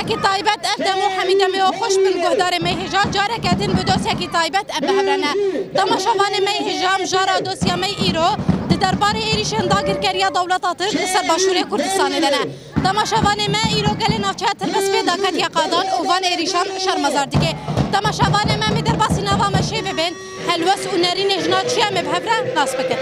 کی تایبت افدم و حمیده می و خوش من گهدار می هجا جاره کدین به دوسیا کی تایبت اب هبرنه تماشاوان می هجام جارا دوسیا می ایرو دربار ایریشن داگر کریا دولت آتش سر باشوری کردستان دنه تماشاوان می ایرو گل نافچه تربس پیدا کتیا قادان اوان ایریشان شرمزار دیگه تماشاوان می در باسی نوا مشی ببین هلوس و نرین جنات چیا می بهبره ناس بکن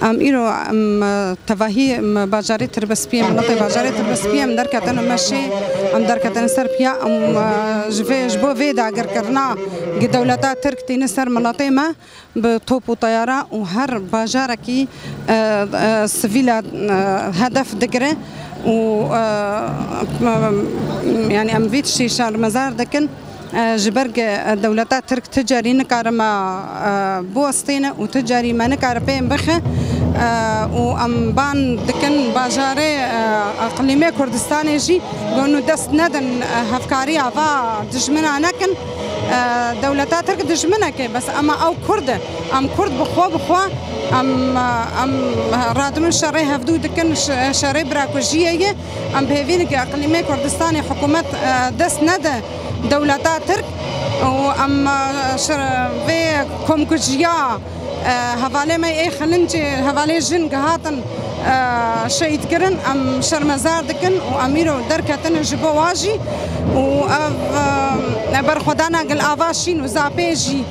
ام ایرو تواهی باجاری تربسپیم مناطق باجاری تربسپیم در کتن مشی ام در کتن سرپیا ام جبو ویدا اگر کرنا دولتا ترک تین سر مناطق ما بطوب و طیاره و هر باجار کی سویل هدف دگره و يعني ام فيت شي شهر مزار دكن جبرج دولتات ترك تجاري نكارما بوستينا وتجاري ما نكاربين بخه وام بان دكن باجاري اقليمي كردستان جي قالوا دست ندن هفكاري عفا دجمنا نكن دولتات ترك دجمنا كي بس اما او كرد ام كرد بخوا ام رادم الشرعي هفدو دكن شرعي براكوجيه ام بهفينك اقليمي كردستان حكومه دست ندن دولتات ترك وام في كومكوجيا هفالي ما اي خلنجي هفالي جن قهاتن شهيد كرن ام شرمزار دكن واميرو دركتن جبواجي و برخدانا قل افاشين وزابيجي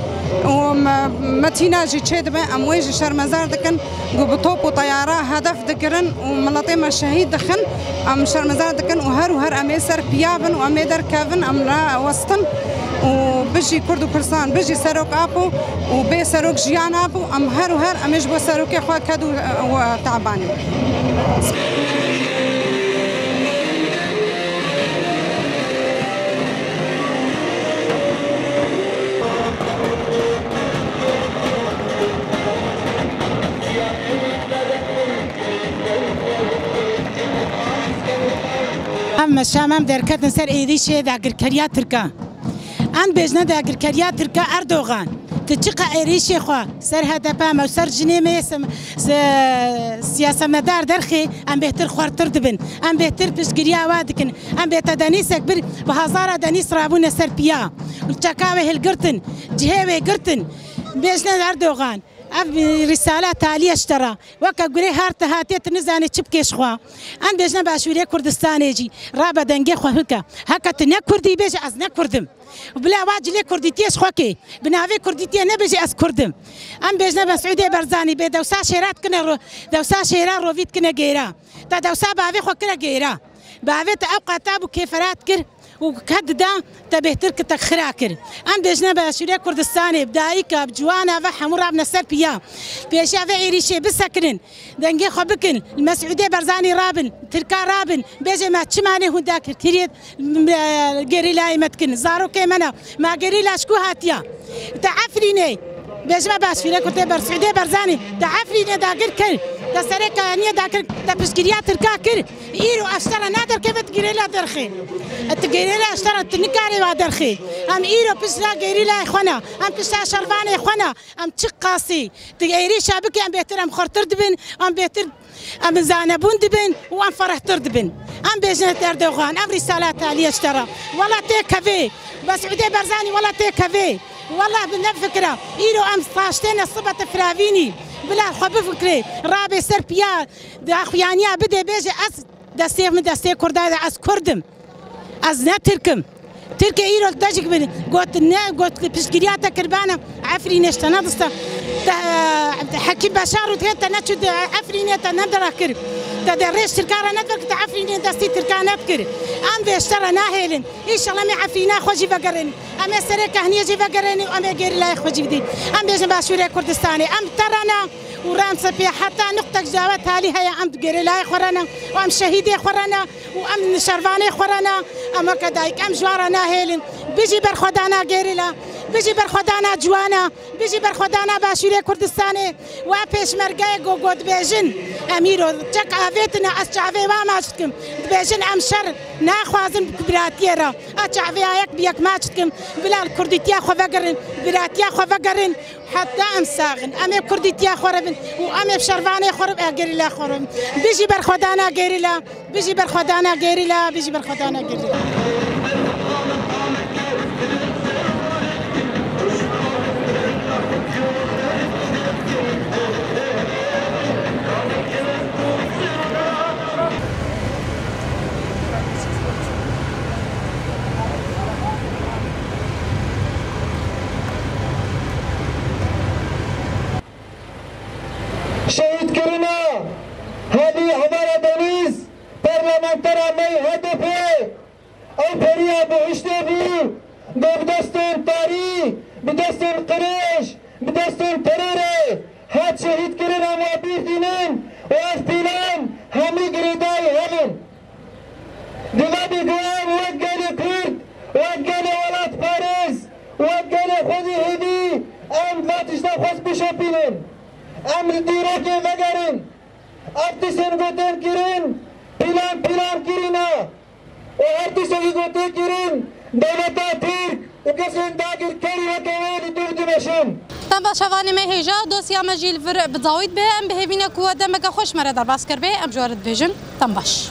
ومتينا جي تشيد ام ويجي شرمزار دكن بطوب وطياره هدف دكرن وملطيمه شهيد دخن ام شرمزار دكن وهر اميسر بيابن واميدر كافن ام وسطن وبجي كرد وكردستان بجي سروك ابو وبي سروك جيان ابو ام هر امش بو سروك خوا كدو وتعباني اما شامم درکت سر ایریشه داگر کریا ترکا ان بجنه داگر کریا ترکا اردوغان تچقا ایریشه خوا سر هدپا مو سر جنیمه سیاست مدار درخی ام بهتر خوارتر دبن ام بهتر پشگریا وادکن ام بهتر دانیس اکبر و هزار دانیس رابون سر پیا والچکاوه هلگرتن جهوه گرتن بجنه اردوغان اف رسالة تالية اشترى وكا قولي هارت هاتيت نزاني تشبكيش خوا ان بيجنا باشوري كردستان يجي رابا دنجي خوا هكا تنيا كردي بيجي از نكردم وبلا واجلي كرديتيش خواكي بنافي كرديتي نبيجي از كردم ان بيجنا بسعودي برزاني بي دوسا شيرات كنا دوسا شيرا روفيت كنا جيرا تا دوسا بافي خوا كنا جيرا بافي تابقى تابو كيفرات كر وكهد دا تبهتر كتخراكر ام بيجنا باشوري كردستاني بدايك بجوانا فحمر ابن سربيا بيشا في عيريشي بسكنن دنجي خبكن المسعودي برزاني رابن تركا رابن بيجي ما تشماني هداك كريت غيريلا متكن زارو كيمنا ما غيريلا شكو هاتيا تعفريني بيجما باشوري كرد سعودي برزاني تعفريني داغر كل تسرك نيا داكر تبشكريا تركا كر ايرو اشترى نادر كيف تغيريلا درخي التغيريلا اشترى تنكاري ودرخي ام ايرو بسلا غيريلا اخوانا ام بسلا شرفاني اخوانا ام تشقاسي تغيري شابك ام بيتر خرطر دبن ام بيتر ام زانبون دبن وام فرح تردبن ام بيجنة اردوغان ام رسالة تالية اشترى والله تيكافي بس عدي برزاني والله تيكافي والله بنفكره ايرو ام صاشتين الصبة فرافيني بلا خب فكري رابي سربيا دا خوانيا بده بيجي اس دستي من دستي كردا اس كردم از نتركم تركي ايرو داجك بن قلت بشكرياتا كربانه عفرين اشتنا دستا حكيم بشار وتيتا نتشد عفرين ندرا كر تدريش تركارا ندرك تعفرين دستي تركانات كر ام بيشترى ناهلن ان شاء الله ما عفينا خوجي فقرني ام سرك هني جي فقرني ام غير لا خوجي بدي ام بيجي باشوري كردستاني ام ترانا ورام سبي حتى نقطة جوات هالي هي ام غير لا خرانا وام شهيدي خرانا وام شرفاني خرانا ام كدايك ام جوارنا هيلن بيجي برخدانا غير لا بيجي برخدانا جوانا بيجي برخدانا باشوري كردستاني وبيشمركه جوجود بيجن اميرو تك عفيتنا اشعفي ما ماشتكم بيجن امشر ناخوازن براتيرا اشعفي هيك بيك ماشتكم بلا الكرديتيا خو فقرن براتيا خو فقرن حتى امساغن امي كرديتيا خربن وامي بشرفاني خرب اغيرلا خرب بيجي برخدانا غيرلا بيجي برخدانا غيرلا بيجي برخدانا غيرلا शहीद करना हदी हमारा दनीस पार्लियामेंटर में हदफ है और फरिया बहिश्ते भी बेबदस्तन तारी बेदस्तन करेश बेदस्तन तरेरे हाथ शहीद करना वाबीर दिनन वास दिनन हमी गिरदाई हलन दिवादी गुआम वगले कुर्द वगले वलात फारिस वगले खुदी हदी ام واتشتا خوز بشپینن امر دیره که وگرین ارتیسن گوتن کرین پیلان کرینا و ارتیسن گوتن کرین دولتا ترک و کسین داگر کری و کویلی دور دمشن تم باشوانی مهیجا دوسیا مجیل ور بزاوید به ام بهوینه کوه دمک خوش مره در باس کربه ام جوارد بیجن تم باش